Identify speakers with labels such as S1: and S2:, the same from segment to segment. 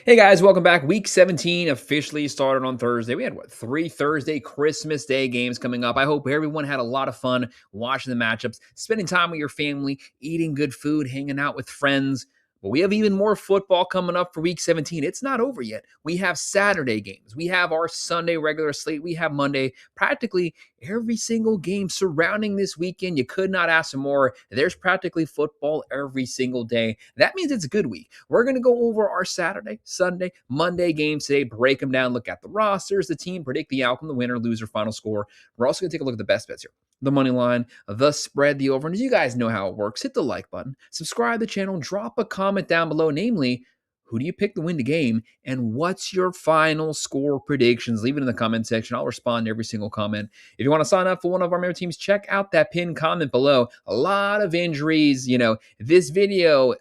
S1: Hey guys, welcome back. Week 17 officially started on Thursday. We had, three Thursday Christmas Day games coming up. I hope everyone had a lot of fun watching the matchups, spending time with your family, eating good food, hanging out with friends. But we have even more football coming up for Week 17. It's not over yet. We have Saturday games. We have our Sunday regular slate. We have Monday. Practically every single game surrounding this weekend. You could not ask for more. There's practically football every single day. That means it's a good week. We're going to go over our Saturday, Sunday, Monday games today, break them down, look at the rosters, the team, predict the outcome, the winner, loser, final score. We're also going to take a look at the best bets here. The money line, the spread, the over. And you guys know how it works. Hit the like button, subscribe to the channel, drop a comment down below, namely, who do you pick to win the game? And what's your final score predictions? Leave it in the comment section. I'll respond to every single comment. If you want to sign up for one of our member teams, check out that pinned comment below. A lot of injuries. This video,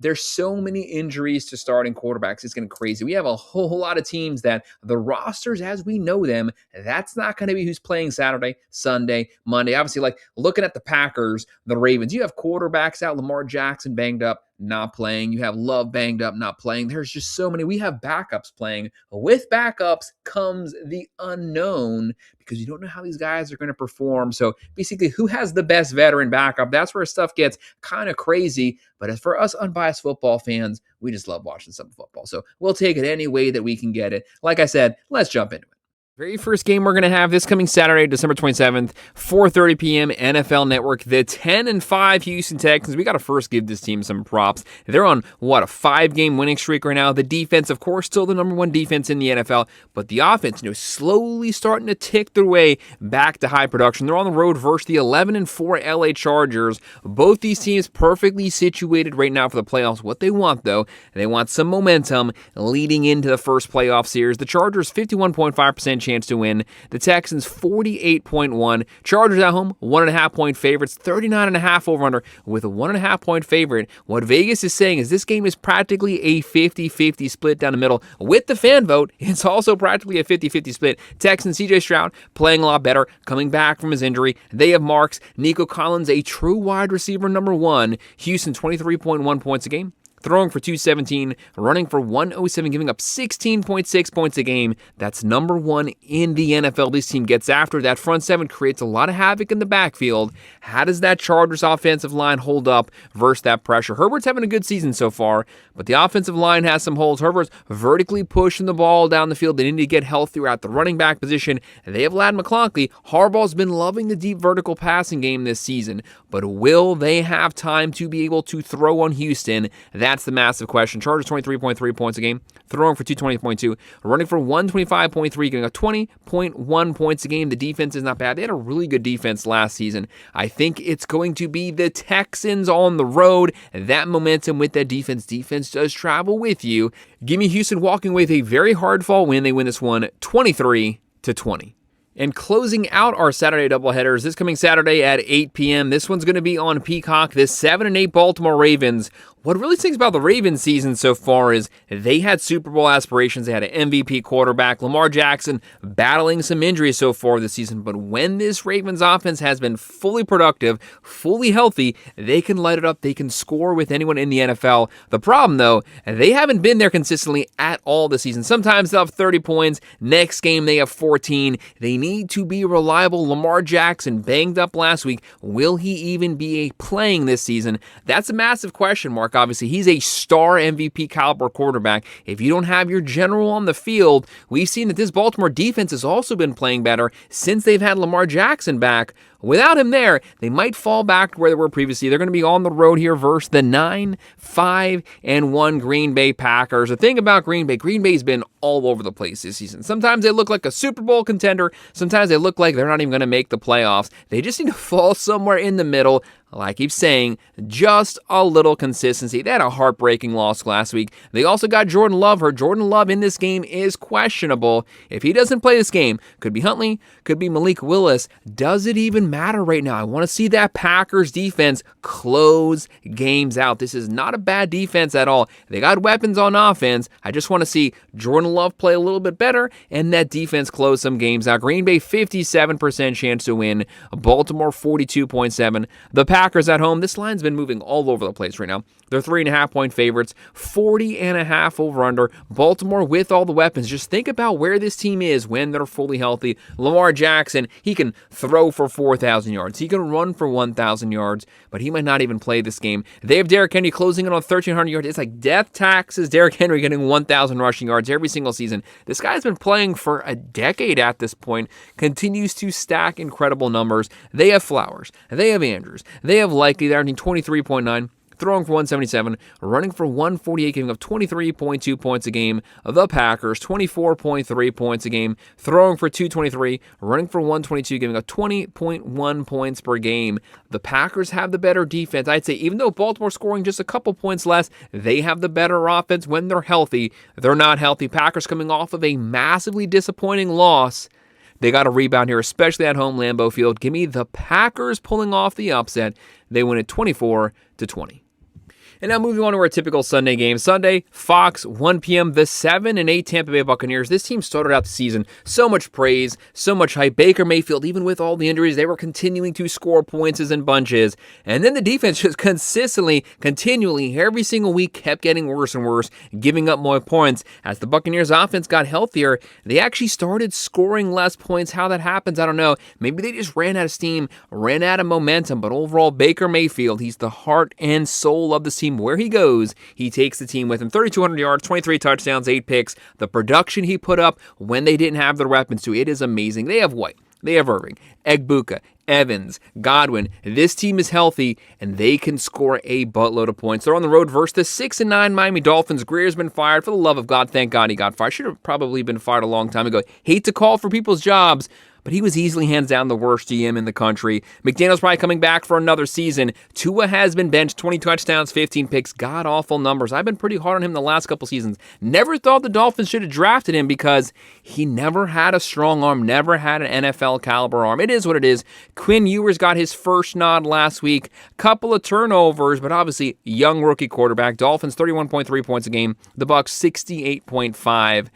S1: there's so many injuries to starting quarterbacks. It's getting crazy. We have a whole lot of teams that the rosters as we know them, that's not going to be who's playing Saturday, Sunday, Monday. Obviously, like looking at the Packers, the Ravens, you have quarterbacks out, Lamar Jackson banged up, not playing. You have Love banged up, not playing. There's just so many. We have backups playing. With backups comes the unknown because you don't know how these guys are going to perform. So basically, who has the best veteran backup? That's where stuff gets kind of crazy. But as for us unbiased football fans, we just love watching some football. So we'll take it any way that we can get it. Like I said, let's jump into it. Very first game we're going to have this coming Saturday, December 27th, 4:30 p.m. NFL Network. The 10-5 Houston Texans. We got to first give this team some props. They're on, a 5-game winning streak right now. The defense, of course, still the number one defense in the NFL, but the offense, slowly starting to tick their way back to high production. They're on the road versus the 11-4 LA Chargers. Both these teams perfectly situated right now for the playoffs. What they want, though, they want some momentum leading into the first playoff series. The Chargers, 51.5% chance to win. The Texans 48.1. Chargers at home 1.5 point favorites. 39.5 over under with a 1.5 point favorite. What Vegas is saying is this game is practically a 50-50 split down the middle. With the fan vote, it's also practically a 50-50 split. Texans CJ Stroud playing a lot better, coming back from his injury. They have Marks, Nico Collins, a true wide receiver number one. Houston 23.1 points a game. Throwing for 217, running for 107, giving up 16.6 points a game. That's number one in the NFL. This team gets after that front seven, creates a lot of havoc in the backfield. How does that Chargers offensive line hold up versus that pressure? Herbert's having a good season so far, but the offensive line has some holes. Herbert's vertically pushing the ball down the field. They need to get healthier at the running back position. They have Ladd McConkey. Harbaugh's been loving the deep vertical passing game this season, but will they have time to be able to throw on Houston? That's the massive question. Chargers 23.3 points a game, throwing for 220.2, running for 125.3, getting a 20.1 points a game. The defense is not bad. They had a really good defense last season. I think it's going to be the Texans on the road. That momentum with that defense. Defense does travel with you. Give me Houston walking with a very hard-fought win. They win this one 23-20. And closing out our Saturday doubleheaders, this coming Saturday at 8 p.m., this one's going to be on Peacock. This 7-8 Baltimore Ravens. What really stinks about the Ravens season so far is they had Super Bowl aspirations. They had an MVP quarterback, Lamar Jackson, battling some injuries so far this season. But when this Ravens offense has been fully productive, fully healthy, they can light it up. They can score with anyone in the NFL. The problem, though, they haven't been there consistently at all this season. Sometimes they'll have 30 points. Next game, they have 14. They need to be reliable. Lamar Jackson banged up last week. Will he even be playing this season? That's a massive question mark. Obviously, he's a star MVP caliber quarterback. If you don't have your general on the field, we've seen that this Baltimore defense has also been playing better since they've had Lamar Jackson back. Without him there, they might fall back to where they were previously. They're going to be on the road here versus the 9-5-1 Green Bay Packers. The thing about Green Bay's been all over the place this season. Sometimes they look like a Super Bowl contender. Sometimes they look like they're not even going to make the playoffs. They just need to fall somewhere in the middle. Like I keep saying, just a little consistency. They had a heartbreaking loss last week. They also got Jordan Love hurt. Jordan Love in this game is questionable. If he doesn't play this game, could be Huntley, could be Malik Willis. Does it even matter right now? I want to see that Packers defense close games out. This is not a bad defense at all. They got weapons on offense. I just want to see Jordan Love play a little bit better and that defense close some games out. Green Bay 57% chance to win. Baltimore 42.7. The Packers at home. This line's been moving all over the place right now. They're 3.5-point favorites, 40.5 over-under. Baltimore with all the weapons. Just think about where this team is when they're fully healthy. Lamar Jackson, he can throw for 4,000 yards. He can run for 1,000 yards, but he might not even play this game. They have Derrick Henry closing in on 1,300 yards. It's like death taxes. Derrick Henry getting 1,000 rushing yards every single season. This guy's been playing for a decade at this point, continues to stack incredible numbers. They have Flowers. They have Andrews. They have Likely. They're averaging 23.9. Throwing for 177, running for 148, giving up 23.2 points a game. The Packers, 24.3 points a game, throwing for 223, running for 122, giving up 20.1 points per game. The Packers have the better defense. I'd say even though Baltimore's scoring just a couple points less, they have the better offense when they're healthy. They're not healthy. Packers coming off of a massively disappointing loss. They got a rebound here, especially at home, Lambeau Field. Give me the Packers pulling off the upset. They win it 24-20. And now moving on to our typical Sunday game. Sunday, Fox, 1 p.m., the 7-8 Tampa Bay Buccaneers. This team started out the season, so much praise, so much hype. Baker Mayfield, even with all the injuries, they were continuing to score points in bunches. And then the defense just continually, every single week kept getting worse and worse, giving up more points. As the Buccaneers offense got healthier, they actually started scoring less points. How that happens, I don't know. Maybe they just ran out of steam, ran out of momentum. But overall, Baker Mayfield, he's the heart and soul of the team. Where he goes, he takes the team with him. 3,200 yards, 23 touchdowns, 8 picks. The production he put up when they didn't have the weapons to, it is amazing. They have White, they have Irving, Egbuka, Evans, Godwin. This team is healthy, and they can score a buttload of points. They're on the road versus the 6-9 Miami Dolphins. Greer's been fired. For the love of God, thank God he got fired. Should have probably been fired a long time ago. Hate to call for people's jobs, but he was easily hands down the worst GM in the country. McDaniel's probably coming back for another season. Tua has been benched, 20 touchdowns, 15 picks, god-awful numbers. I've been pretty hard on him the last couple seasons. Never thought the Dolphins should have drafted him because he never had a strong arm, never had an NFL caliber arm. It is what it is. Quinn Ewers got his first nod last week. Couple of turnovers, but obviously young rookie quarterback. Dolphins 31.3 points a game. The Bucs 68.5.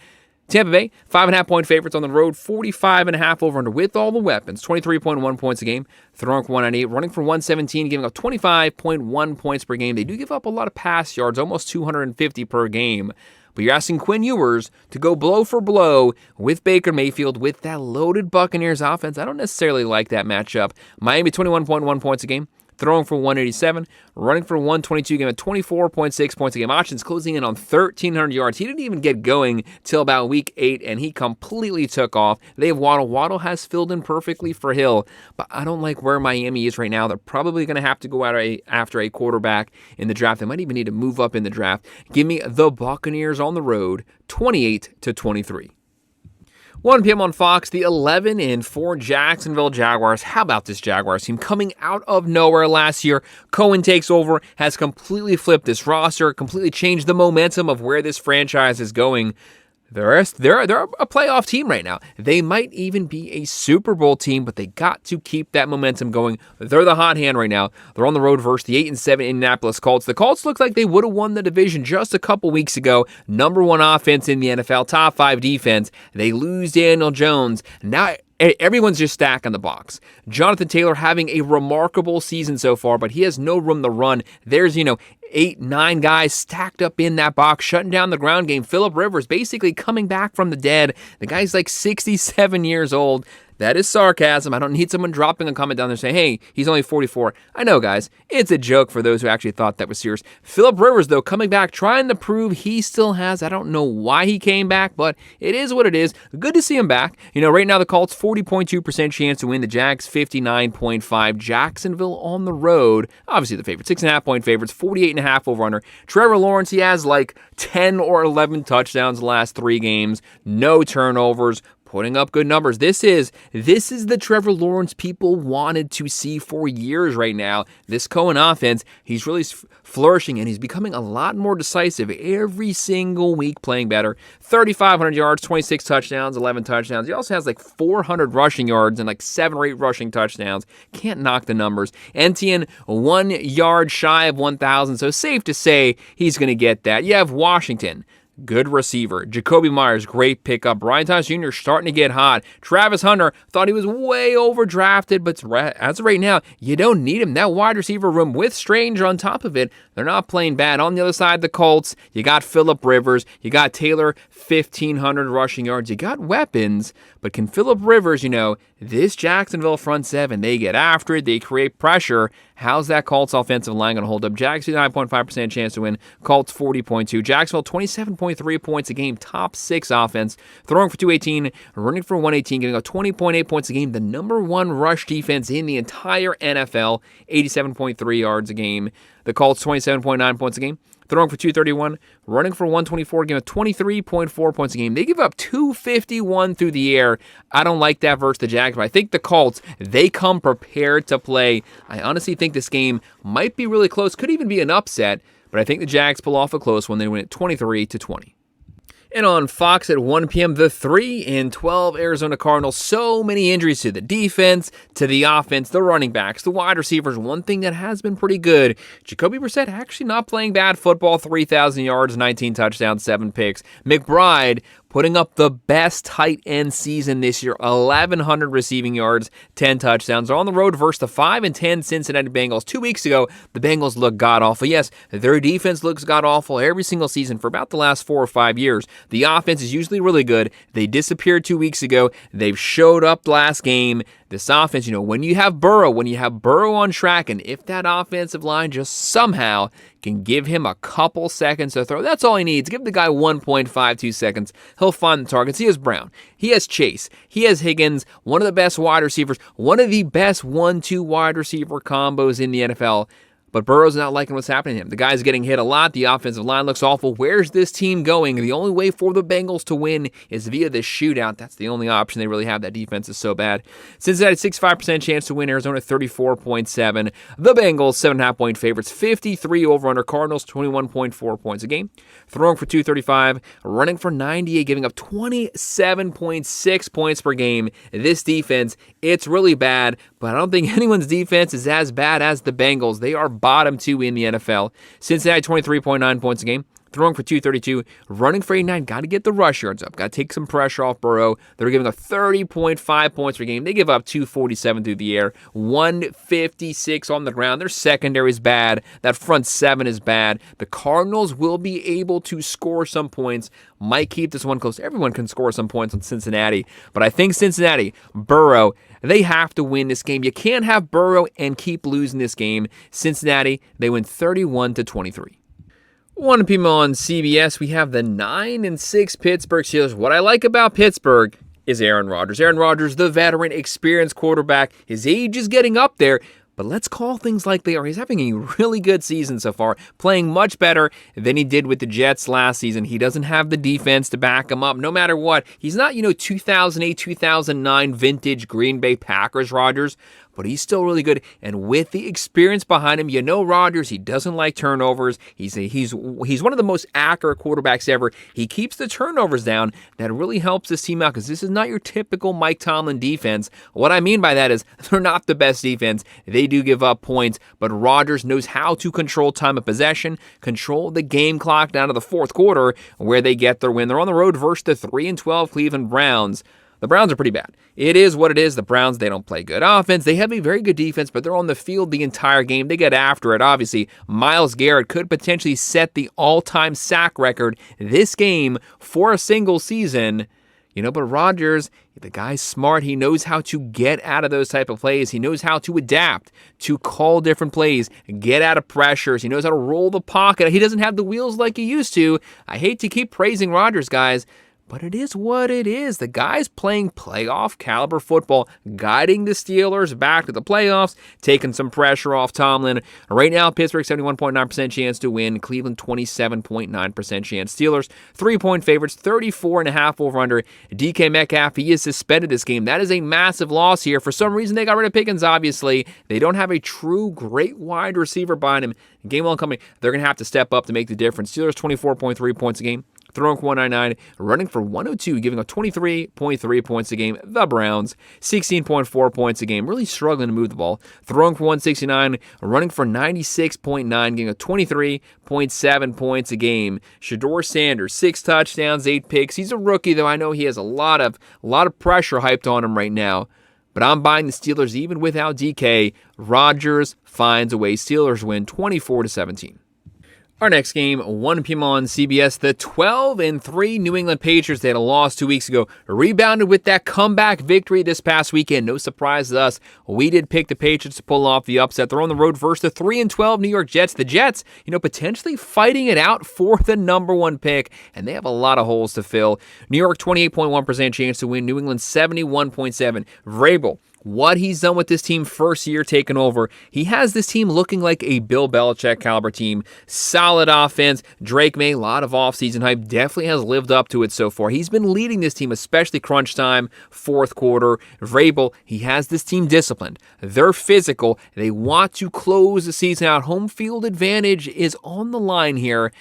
S1: Tampa Bay, 5.5-point favorites on the road, 45.5 over under with all the weapons, 23.1 points a game, throwing for 198, running for 117, giving up 25.1 points per game. They do give up a lot of pass yards, almost 250 per game. But you're asking Quinn Ewers to go blow for blow with Baker Mayfield with that loaded Buccaneers offense. I don't necessarily like that matchup. Miami, 21.1 points a game. Throwing for 187, running for 122, giving 24.6 points a game. Options closing in on 1,300 yards. He didn't even get going till about week 8, and he completely took off. They have Waddle. Waddle has filled in perfectly for Hill, but I don't like where Miami is right now. They're probably going to have to go out after a quarterback in the draft. They might even need to move up in the draft. Give me the Buccaneers on the road, 28-23. 1 p.m. on Fox, the 11-4 Jacksonville Jaguars. How about this Jaguars team coming out of nowhere last year? Cohen takes over, has completely flipped this roster, completely changed the momentum of where this franchise is going. They're a playoff team right now. They might even be a Super Bowl team, but they got to keep that momentum going. They're the hot hand right now. They're on the road versus the 8-7 Indianapolis Colts. The Colts look like they would have won the division just a couple weeks ago. Number 1 offense in the NFL, top 5 defense. They lose Daniel Jones. Now everyone's just stacking the box. Jonathan Taylor having a remarkable season so far, but he has no room to run. There's, 8, 9 guys stacked up in that box, shutting down the ground game. Phillip Rivers basically coming back from the dead. The guy's like 67 years old. That is sarcasm. I don't need someone dropping a comment down there saying, hey, he's only 44. I know, guys. It's a joke for those who actually thought that was serious. Phillip Rivers, though, coming back, trying to prove he still has. I don't know why he came back, but it is what it is. Good to see him back. Right now the Colts, 40.2% chance to win. The Jags, 59.5. Jacksonville on the road. Obviously the favorite. 6.5-point favorites, 48.5 over-under. Trevor Lawrence, he has like 10 or 11 touchdowns the last 3 games. No turnovers. Putting up good numbers. This is the Trevor Lawrence people wanted to see for years right now. This Cohen offense, he's really flourishing, and he's becoming a lot more decisive every single week, playing better. 3,500 yards, 26 touchdowns, 11 touchdowns. He also has like 400 rushing yards and like 7 or 8 rushing touchdowns. Can't knock the numbers. Etienne, 1 yard shy of 1,000, so safe to say he's going to get that. You have Washington. good receiver. Jacoby Myers, great pickup. Brian Thomas Jr. starting to get hot. Travis Hunter, thought he was way overdrafted, but as of right now, you don't need him. That wide receiver room with Strange on top of it, they're not playing bad. On the other side, the Colts, you got Phillip Rivers, you got Taylor, 1,500 rushing yards. You got weapons, but can Phillip Rivers, this Jacksonville front seven, they get after it, they create pressure. How's that Colts offensive line going to hold up? Jags 9.5% chance to win. Colts 40.2. Jacksonville 27.3 points a game. Top 6 offense. Throwing for 218, running for 118, giving up 20.8 points a game. The number 1 rush defense in the entire NFL. 87.3 yards a game. The Colts 27.9 points a game. Throwing for 231, running for 124, giving up 23.4 points a game. They give up 251 through the air. I don't like that versus the Jags, but I think the Colts, they come prepared to play. I honestly think this game might be really close. Could even be an upset, but I think the Jags pull off a close one. They win it 23-20. And on Fox at 1 p.m., the 3-12 Arizona Cardinals. So many injuries to the defense, to the offense, the running backs, the wide receivers. One thing that has been pretty good, Jacoby Brissett actually not playing bad football. 3,000 yards, 19 touchdowns, 7 picks. McBride putting up the best tight end season this year, 1,100 receiving yards, 10 touchdowns. They're on the road versus the 5-10 Cincinnati Bengals. 2 weeks ago, the Bengals looked god-awful. Yes, their defense looks god-awful every single season for about the last 4 or 5 years. The offense is usually really good. They disappeared 2 weeks ago. They've showed up last game. This offense, when you have Burrow on track, and if that offensive line just somehow can give him a couple seconds to throw, that's all he needs. Give the guy 1.52 seconds. He'll find the targets. He has Brown. He has Chase. He has Higgins, one of the best wide receivers, one of the best 1-2 wide receiver combos in the NFL. But Burrow's not liking what's happening to him. The guy's getting hit a lot. The offensive line looks awful. Where's this team going? The only way for the Bengals to win is via this shootout. That's the only option they really have. That defense is so bad. Cincinnati, 65% chance to win. Arizona, 34.7. The Bengals, 7.5-point favorites. 53 over-under. Cardinals, 21.4 points a game. Throwing for 235. Running for 98. Giving up 27.6 points per game. This defense, it's really bad. But I don't think anyone's defense is as bad as the Bengals. They are bottom 2 in the NFL. Cincinnati, 23.9 points a game. Throwing for 232. Running for 89. Got to get the rush yards up. Got to take some pressure off Burrow. They're giving up 30.5 points per game. They give up 247 through the air. 156 on the ground. Their secondary is bad. That front 7 is bad. The Cardinals will be able to score some points. Might keep this one close. Everyone can score some points on Cincinnati. But I think Cincinnati, Burrow, they have to win this game. You can't have Burrow and keep losing this game. Cincinnati, they win 31-23. 1 p.m. on CBS, we have the 9-6 Pittsburgh Steelers. What I like about Pittsburgh is Aaron Rodgers. Aaron Rodgers, the veteran, experienced quarterback. His age is getting up there, but let's call things like they are. He's having a really good season so far, playing much better than he did with the Jets last season. He doesn't have the defense to back him up no matter what. He's not, 2008, 2009 vintage Green Bay Packers Rodgers, but he's still really good. And with the experience behind him, Rodgers, he doesn't like turnovers. He's one of the most accurate quarterbacks ever. He keeps the turnovers down. That really helps this team out because this is not your typical Mike Tomlin defense. What I mean by that is they're not the best defense. They do give up points, but Rodgers knows how to control time of possession, control the game clock down to the fourth quarter where they get their win. They're on the road versus the 3-12 Cleveland Browns. The Browns are pretty bad. It is what it is. The Browns, they don't play good offense. They have a very good defense, but they're on the field the entire game. They get after it, obviously. Myles Garrett could potentially set the all-time sack record this game for a single season. But Rodgers, the guy's smart. He knows how to get out of those type of plays. He knows how to adapt, to call different plays, get out of pressures. He knows how to roll the pocket. He doesn't have the wheels like he used to. I hate to keep praising Rodgers, guys, but it is what it is. The guy's playing playoff caliber football, guiding the Steelers back to the playoffs, taking some pressure off Tomlin. Right now, Pittsburgh 71.9% chance to win. Cleveland 27.9% chance. Steelers 3-point favorites, 34.5 over under. DK Metcalf, he is suspended this game. That is a massive loss here. For some reason, they got rid of Pickens, obviously. They don't have a true great wide receiver behind him. Game one coming, they're going to have to step up to make the difference. Steelers 24.3 points a game. throwing for 199, running for 102, giving up 23.3 points a game. The Browns, 16.4 points a game, really struggling to move the ball, throwing for 169, running for 96.9, giving up 23.7 points a game. Shedeur Sanders, 6 touchdowns, 8 picks. He's a rookie, though. I know he has a lot of pressure hyped on him right now. But I'm buying the Steelers even without DK. Rodgers finds a way. Steelers win 24-17. Our next game, 1 p.m. on CBS, the 12-3 New England Patriots. They had a loss 2 weeks ago, rebounded with that comeback victory this past weekend. No surprise to us. We did pick the Patriots to pull off the upset. They're on the road versus the 3-12 New York Jets. The Jets, potentially fighting it out for the number 1 pick, and they have a lot of holes to fill. New York, 28.1% chance to win. New England, 71.7%. Vrabel, what he's done with this team first year taking over, he has this team looking like a Bill Belichick caliber team. Solid offense. Drake May, a lot of offseason hype, definitely has lived up to it so far. He's been leading this team, especially crunch time, fourth quarter. Vrabel, he has this team disciplined. They're physical. They want to close the season out. Home field advantage is on the line here.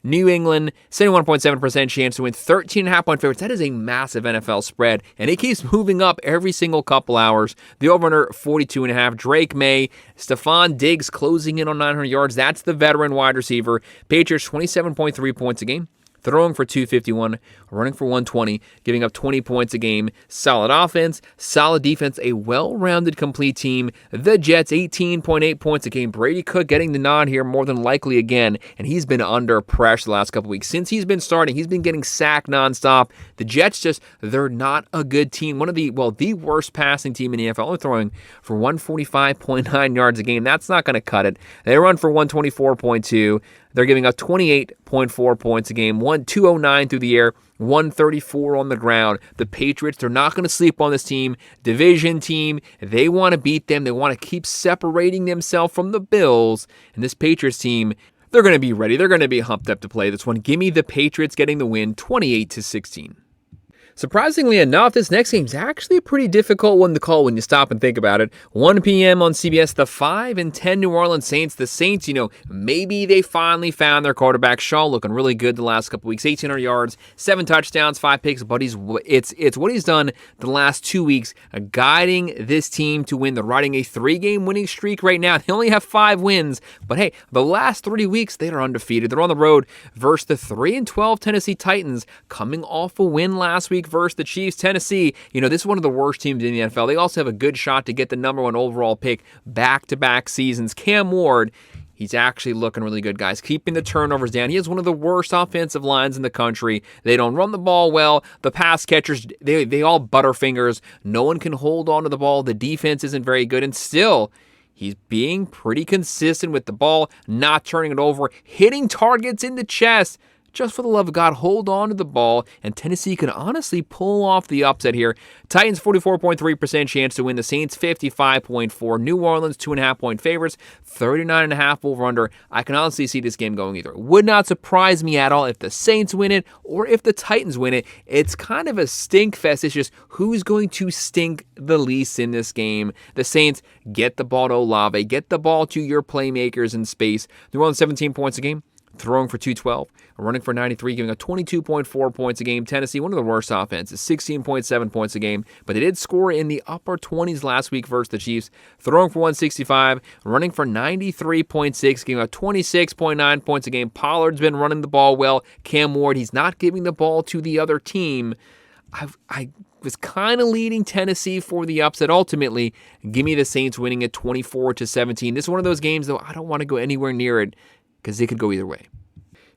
S1: New England, 71.7% chance to win, 13.5-point favorites. That is a massive NFL spread, and it keeps moving up every single couple hours. The over-under, 42.5. Drake May, Stephon Diggs closing in on 900 yards. That's the veteran wide receiver. Patriots, 27.3 points a game. Throwing for 251, running for 120, giving up 20 points a game. Solid offense, solid defense, a well-rounded, complete team. The Jets, 18.8 points a game. Brady Cook getting the nod here more than likely again, and he's been under pressure the last couple weeks. Since he's been starting, he's been getting sacked nonstop. The Jets they're not a good team. The worst passing team in the NFL, only throwing for 145.9 yards a game. That's not going to cut it. They run for 124.2. They're giving up 28.4 points a game, 209 through the air, 134 on the ground. The Patriots, they're not going to sleep on this team. Division team, they want to beat them. They want to keep separating themselves from the Bills. And this Patriots team, they're going to be ready. They're going to be humped up to play this one. Give me the Patriots getting the win, 28-16. Surprisingly enough, this next game is actually a pretty difficult one to call when you stop and think about it. 1 p.m. on CBS, the 5-10 New Orleans Saints. The Saints, maybe they finally found their quarterback. Shaw looking really good the last couple weeks. 1,800 yards, 7 touchdowns, 5 picks. But it's what he's done the last 2 weeks, guiding this team to win. They're riding a 3-game winning streak right now. They only have 5 wins. But hey, the last 3 weeks, they are undefeated. They're on the road versus the 3-12 Tennessee Titans, coming off a win last week versus the Chiefs. Tennessee, this is one of the worst teams in the NFL. They also have a good shot to get the number 1 overall pick back-to-back seasons. Cam Ward, he's actually looking really good, guys. Keeping the turnovers down. He has one of the worst offensive lines in the country. They don't run the ball well. The pass catchers, they all butterfingers. No one can hold on to the ball. The defense isn't very good, and still, he's being pretty consistent with the ball, not turning it over, hitting targets in the chest. Just for the love of God, hold on to the ball, and Tennessee can honestly pull off the upset here. Titans, 44.3% chance to win. The Saints, 55.4%. New Orleans, 2.5-point favorites, 39.5 over-under. I can honestly see this game going either. It would not surprise me at all if the Saints win it or if the Titans win it. It's kind of a stink fest. It's just who's going to stink the least in this game. The Saints, get the ball to Olave. Get the ball to your playmakers in space. New Orleans, 17 points a game. Throwing for 212, running for 93, giving up 22.4 points a game. Tennessee, one of the worst offenses, 16.7 points a game, but they did score in the upper 20s last week versus the Chiefs. Throwing for 165, running for 93.6, giving up 26.9 points a game. Pollard's been running the ball well. Cam Ward, he's not giving the ball to the other team. I was kind of leading Tennessee for the upset. Ultimately, give me the Saints winning at 24-17. This is one of those games, though, I don't want to go anywhere near it, because it could go either way.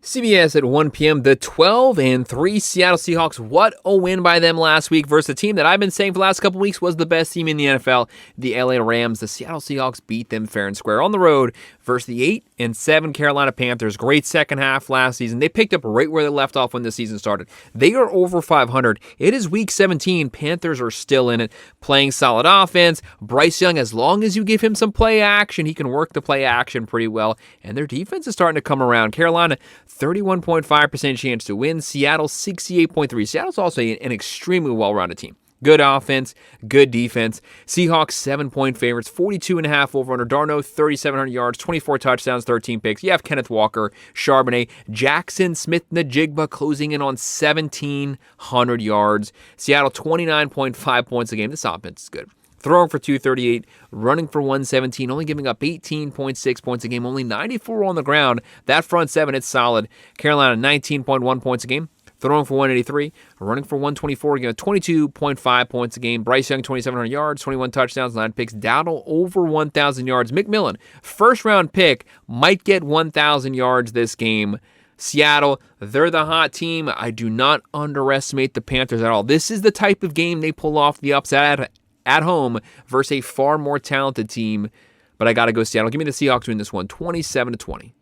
S1: CBS at 1 p.m., the 12-3 Seattle Seahawks. What a win by them last week versus a team that I've been saying for the last couple weeks was the best team in the NFL, the LA Rams. The Seattle Seahawks beat them fair and square on the road versus the 8-7 Carolina Panthers. Great second half last season. They picked up right where they left off when the season started. They are over 500. It is week 17. Panthers are still in it, playing solid offense. Bryce Young, as long as you give him some play action, he can work the play action pretty well. And their defense is starting to come around. Carolina, 31.5% chance to win. Seattle, 68.3%. Seattle's also an extremely well-rounded team. Good offense, good defense. Seahawks 7-point favorites, 42.5 over under. Darno, 3,700 yards, 24 touchdowns, 13 picks. You have Kenneth Walker, Charbonnet, Jackson Smith-Njigba closing in on 1,700 yards. Seattle 29.5 points a game. This offense is good. Throwing for 238, running for 117, only giving up 18.6 points a game, only 94 on the ground. That front seven, it's solid. Carolina 19.1 points a game. Throwing for 183, running for 124, 22.5 points a game. Bryce Young, 2,700 yards, 21 touchdowns, 9 picks. Dowdle over 1,000 yards. McMillan, first-round pick, might get 1,000 yards this game. Seattle, they're the hot team. I do not underestimate the Panthers at all. This is the type of game they pull off the upset at home versus a far more talented team. But I got to go Seattle. Give me the Seahawks win this one, 27-20.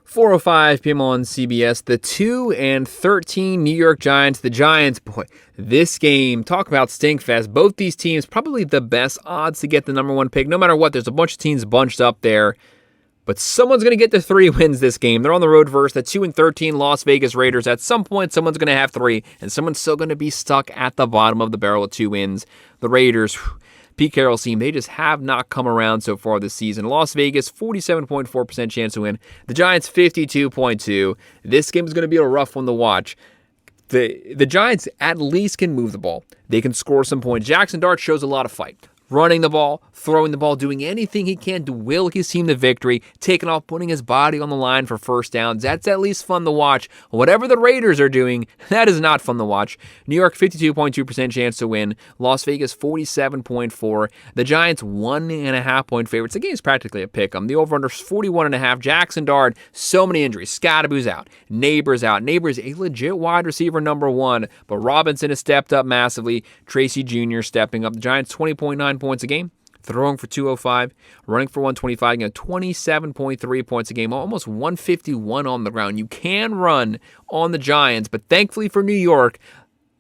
S1: 4:05 p.m. on CBS, the 2-13 New York Giants. The Giants, boy, this game, talk about stinkfest. Both these teams, probably the best odds to get the number one pick. No matter what, there's a bunch of teams bunched up there. But someone's going to get the 3 wins this game. They're on the road versus the 2-13 Las Vegas Raiders. At some point, someone's going to have 3, and someone's still going to be stuck at the bottom of the barrel with 2 wins. The Raiders, Pete Carroll's team, they just have not come around so far this season. Las Vegas, 47.4% chance to win. The Giants, 52.2%. This game is going to be a rough one to watch. The Giants at least can move the ball. They can score some points. Jackson Dart shows a lot of fight. Running the ball, throwing the ball, doing anything he can to will his team to victory, taking off, putting his body on the line for first downs. That's at least fun to watch. Whatever the Raiders are doing, that is not fun to watch. New York, 52.2% chance to win. Las Vegas, 47.4%. The Giants, 1.5-point favorites. The game's practically a pick 'em. The over-under is 41.5. Jackson Dart, so many injuries. Scadaboo's out. Neighbors out. Neighbors, a legit wide receiver number 1, but Robinson has stepped up massively. Tracy Jr. stepping up. The Giants, 20.9 points a game, throwing for 205, running for 125, 27.3 points a game, almost 151 on the ground. You can run on the Giants, but thankfully for New York,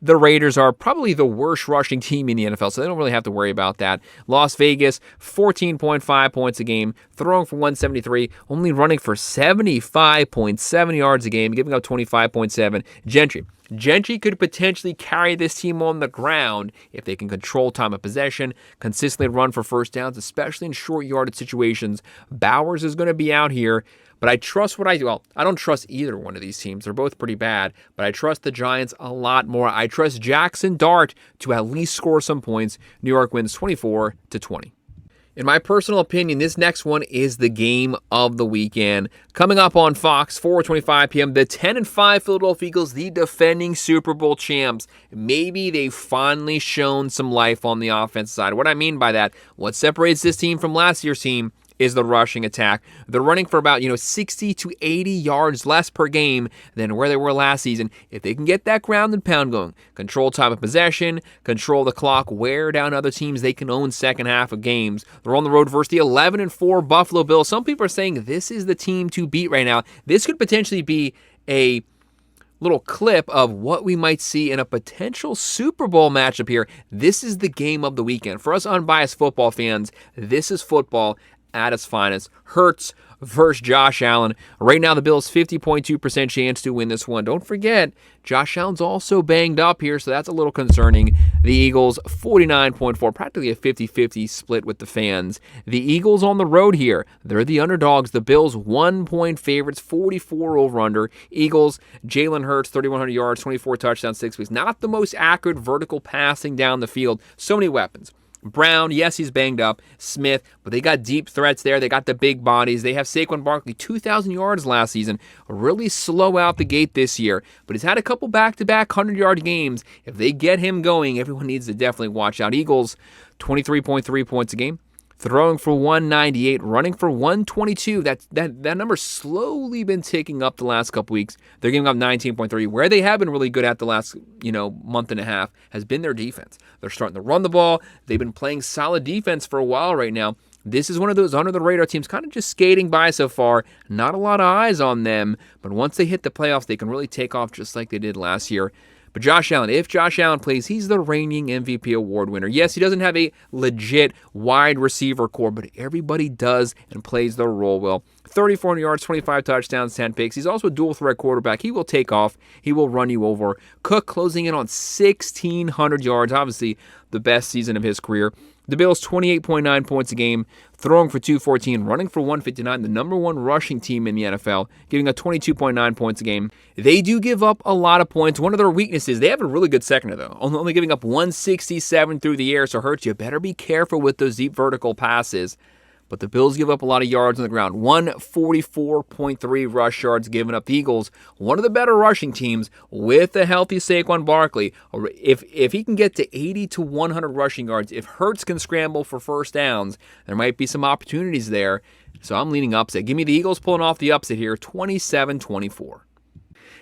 S1: the Raiders are probably the worst rushing team in the NFL, so they don't really have to worry about that. Las Vegas, 14.5 points a game, throwing for 173, only running for 75.7 yards a game, giving up 25.7. Gentry could potentially carry this team on the ground if they can control time of possession, consistently run for first downs, especially in short yardage situations. Bowers is going to be out here, but I trust what I do. Well, I don't trust either one of these teams. They're both pretty bad, but I trust the Giants a lot more. I trust Jackson Dart to at least score some points. New York wins 24-20. In my personal opinion, this next one is the game of the weekend. Coming up on Fox, 4:25 p.m., the 10-5 Philadelphia Eagles, the defending Super Bowl champs. Maybe they've finally shown some life on the offensive side. What I mean by that, what separates this team from last year's team is the rushing attack. They're running for about 60 to 80 yards less per game than where they were last season. If they can get that ground and pound going, control time of possession, control the clock, wear down other teams, they can own second half of games. They're on the road versus the 11-4 Buffalo Bills. Some people are saying this is the team to beat right now. This could potentially be a little clip of what we might see in a potential Super Bowl matchup here. This is the game of the weekend. For us unbiased football fans, this is football at its finest. Hurts versus Josh Allen. Right now, the Bills 50.2% chance to win this one. Don't forget, Josh Allen's also banged up here, so that's a little concerning. The Eagles 49.4, practically a 50-50 split with the fans. The Eagles on the road here. They're the underdogs. The Bills 1-point favorites, 44 over-under. Eagles, Jalen Hurts, 3,100 yards, 24 touchdowns, 6 picks. Not the most accurate vertical passing down the field. So many weapons. Brown, yes, he's banged up. Smith, but they got deep threats there. They got the big bodies. They have Saquon Barkley, 2,000 yards last season. Really slow out the gate this year, but he's had a couple back-to-back 100-yard games. If they get him going, everyone needs to definitely watch out. Eagles, 23.3 points a game. Throwing for 198, running for 122. That number's slowly been ticking up the last couple weeks. They're giving up 19.3. Where they have been really good at the last, month and a half has been their defense. They're starting to run the ball. They've been playing solid defense for a while right now. This is one of those under-the-radar teams kind of just skating by so far. Not a lot of eyes on them, but once they hit the playoffs, they can really take off just like they did last year. But Josh Allen, if Josh Allen plays, he's the reigning MVP award winner. Yes, he doesn't have a legit wide receiver core, but everybody does and plays their role well. 3,400 yards, 25 touchdowns, 10 picks. He's also a dual threat quarterback. He will take off. He will run you over. Cook closing in on 1,600 yards. Obviously, the best season of his career. The Bills, 28.9 points a game, throwing for 214, running for 159, the number one rushing team in the NFL, giving up 22.9 points a game. They do give up a lot of points. One of their weaknesses, they have a really good secondary, though, only giving up 167 through the air, so Hurts, you better be careful with those deep vertical passes. But the Bills give up a lot of yards on the ground. 144.3 rush yards given up. The Eagles, one of the better rushing teams with a healthy Saquon Barkley. If he can get to 80 to 100 rushing yards, if Hurts can scramble for first downs, there might be some opportunities there. So I'm leaning upset. Give me the Eagles pulling off the upset here, 27-24.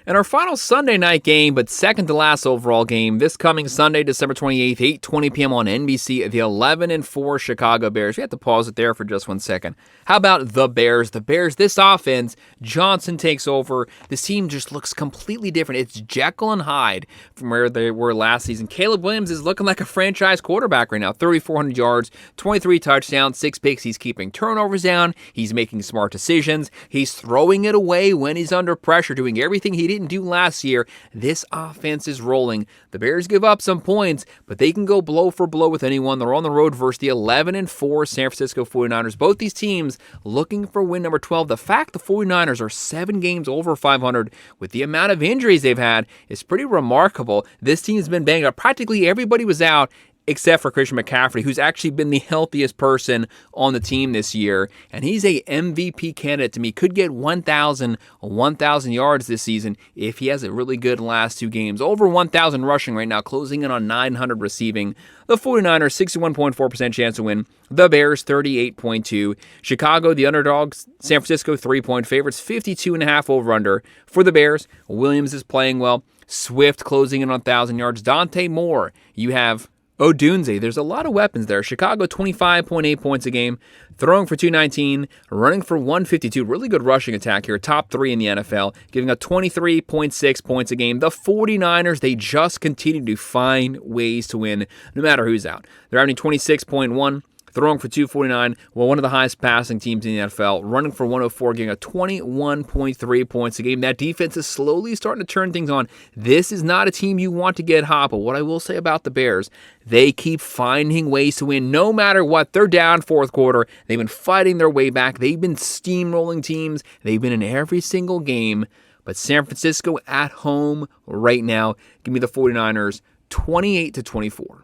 S1: And our final Sunday night game, but second to last overall game, this coming Sunday, December 28th, 8:20 p.m. on NBC, the 11-4 Chicago Bears. We have to pause it there for just 1 second. How about the Bears? The Bears, this offense, Johnson takes over. This team just looks completely different. It's Jekyll and Hyde from where they were last season. Caleb Williams is looking like a franchise quarterback right now. 3,400 yards, 23 touchdowns, 6 picks. He's keeping turnovers down. He's making smart decisions. He's throwing it away when he's under pressure, doing everything he didn't do last year. This offense is rolling. The Bears give up some points, but they can go blow for blow with anyone. They're on the road versus the 11-4 San Francisco 49ers. Both these teams looking for win number 12. The fact the 49ers are 7 games over 500 with the amount of injuries they've had is pretty remarkable. This team's been banged up. Practically everybody was out except for Christian McCaffrey, who's actually been the healthiest person on the team this year. And he's a MVP candidate to me. Could get 1,000 yards this season if he has a really good last 2 games. Over 1,000 rushing right now, closing in on 900 receiving. The 49ers, 61.4% chance to win. The Bears, 38.2. Chicago, the underdogs. San Francisco, 3-point favorites. 52.5 over-under. For the Bears, Williams is playing well. Swift closing in on 1,000 yards. Dante Moore, you have Odunze. There's a lot of weapons there. Chicago, 25.8 points a game, throwing for 219, running for 152. Really good rushing attack here. Top 3 in the NFL, giving up 23.6 points a game. The 49ers, they just continue to find ways to win no matter who's out. They're averaging 26.1. Throwing for 249, one of the highest passing teams in the NFL, running for 104, getting a 21.3 points a game. That defense is slowly starting to turn things on. This is not a team you want to get hot, but what I will say about the Bears, they keep finding ways to win no matter what. They're down fourth quarter. They've been fighting their way back. They've been steamrolling teams. They've been in every single game. But San Francisco at home right now, give me the 49ers, 28-24.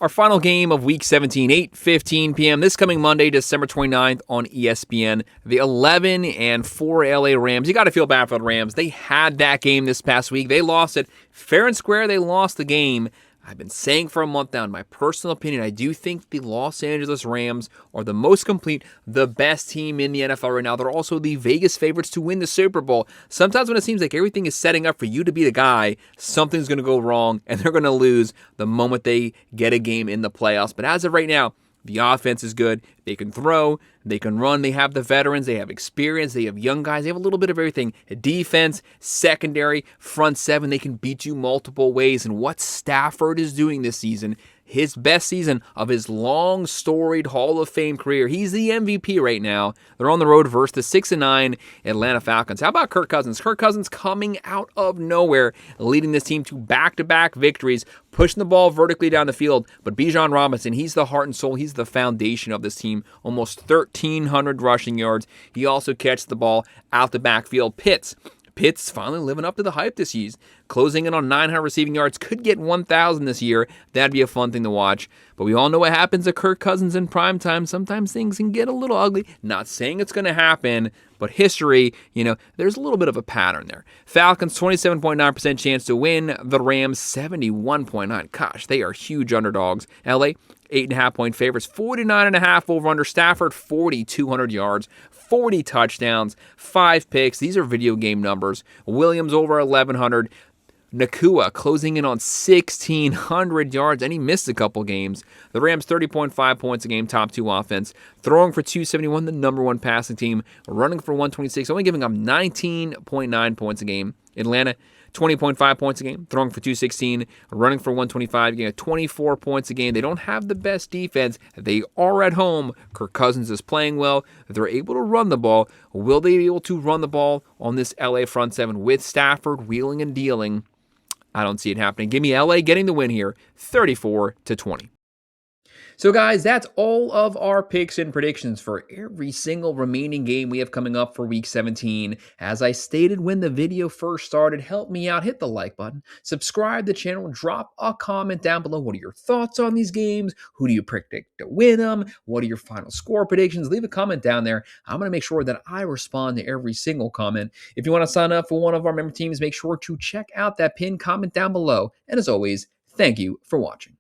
S1: Our final game of Week 17, 8:15 p.m. this coming Monday, December 29th on ESPN. The 11-4 LA Rams. You got to feel bad for the Rams. They had that game this past week. They lost it fair and square. They lost the game. I've been saying for a month now, in my personal opinion, I do think the Los Angeles Rams are the most complete, the best team in the NFL right now. They're also the Vegas favorites to win the Super Bowl. Sometimes when it seems like everything is setting up for you to be the guy, something's going to go wrong, and they're going to lose the moment they get a game in the playoffs. But as of right now, the offense is good. They can throw. They can run. They have the veterans. They have experience. They have young guys. They have a little bit of everything. Defense, secondary, front seven. They can beat you multiple ways. And what Stafford is doing this season, his best season of his long, storied Hall of Fame career. He's the MVP right now. They're on the road versus the 6-9 Atlanta Falcons. How about Kirk Cousins? Kirk Cousins coming out of nowhere, leading this team to back-to-back victories, pushing the ball vertically down the field. But Bijan Robinson, he's the heart and soul. He's the foundation of this team. Almost 1,300 rushing yards. He also catches the ball out the backfield. Pitts finally living up to the hype this year. Closing in on 900 receiving yards. Could get 1,000 this year. That'd be a fun thing to watch. But we all know what happens to Kirk Cousins in primetime. Sometimes things can get a little ugly. Not saying it's going to happen, but history, there's a little bit of a pattern there. Falcons, 27.9% chance to win. The Rams, 71.9%. Gosh, they are huge underdogs. LA, 8.5-point favorites. 49.5 over under. Stafford, 4,200 yards. 40 touchdowns, 5 picks. These are video game numbers. Williams over 1,100. Nakua closing in on 1,600 yards, and he missed a couple games. The Rams, 30.5 points a game, top 2 offense. Throwing for 271, the number 1 passing team. Running for 126, only giving up 19.9 points a game. Atlanta, 20.5 points a game, throwing for 216, running for 125, getting 24 points a game. They don't have the best defense. They are at home. Kirk Cousins is playing well. They're able to run the ball. Will they be able to run the ball on this LA front seven with Stafford wheeling and dealing? I don't see it happening. Give me LA getting the win here, 34-20. So, guys, that's all of our picks and predictions for every single remaining game we have coming up for Week 17. As I stated when the video first started, help me out. Hit the like button. Subscribe to the channel. Drop a comment down below. What are your thoughts on these games? Who do you predict to win them? What are your final score predictions? Leave a comment down there. I'm going to make sure that I respond to every single comment. If you want to sign up for one of our member teams, make sure to check out that pinned comment down below. And as always, thank you for watching.